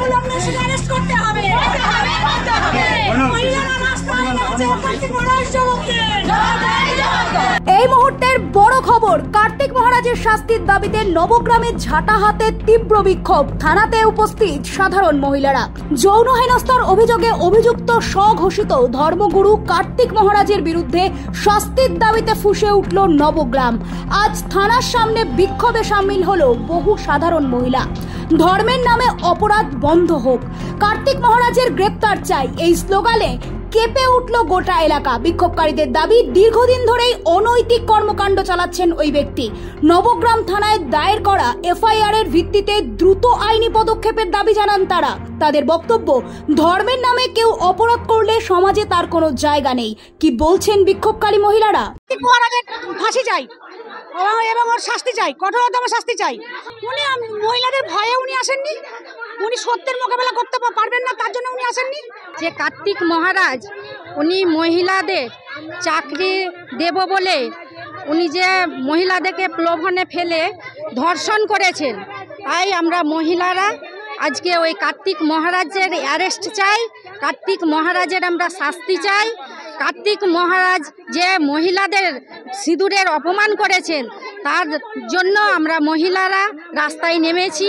অবিলম্বে অ্যারেস্ট করতে হবে। এই মুহূর্তের বড় খবর, কার্তিক মহারাজের শাস্তির দাবিতে নবগ্রামের ঝাঁটাহাতে তীব্র বিক্ষোভ। থানাতে উপস্থিত সাধারণ মহিলারা। যৌন হেনস্থার অভিযোগে অভিযুক্ত স্বঘোষিত ধর্মগুরু কার্তিক মহারাজের বিরুদ্ধে শাস্তির দাবিতে ফুঁসে উঠল নবগ্রাম। আজ থানার সামনে বিক্ষোভে সামিল হলো বহু সাধারণ মহিলা। ধর্মের নামে অপরাধ বন্ধ হোক, কার্তিক মহারাজের গ্রেপ্তার চাই, এই স্লোগানে কেঁপে উঠল গোটা এলাকা। বিক্ষোভকারীদের দাবি, দীর্ঘদিন ধরেই অনৈতিক কর্মকাণ্ড চালাচ্ছেন ওই ব্যক্তি। নবগ্রাম থানায় দায়ের করা এফআইআর এর ভিত্তিতে দ্রুত আইনি পদক্ষেপের দাবি জানান তারা। তাদের বক্তব্য, ধর্মের নামে কেউ অপরাধ করলে সমাজে তার কোনো জায়গা নেই। কি বলছেন বিক্ষোভকারী মহিলারা? ফাঁসি চাই এবং ওর শাস্তি চাই, কঠোরতম শাস্তি চাই। উনি মহিলাদের ভয়ে উনি আসেননি, উনি সত্যের মোকাবেলা করতে পারবেন না, তার জন্য উনি আসেননি। যে কার্তিক মহারাজ উনি মহিলাদের চাকরি দেব বলে উনি যে মহিলাদেরকে প্রলোভনে ফেলে ধর্ষণ করেছেন, তাই আমরা মহিলারা আজকে ওই কার্তিক মহারাজের অ্যারেস্ট চাই, কার্তিক মহারাজের আমরা শাস্তি চাই। কার্তিক মহারাজ যে মহিলাদের সিঁদুরের অপমান করেছেন, তার জন্য আমরা মহিলারা রাস্তায় নেমেছি।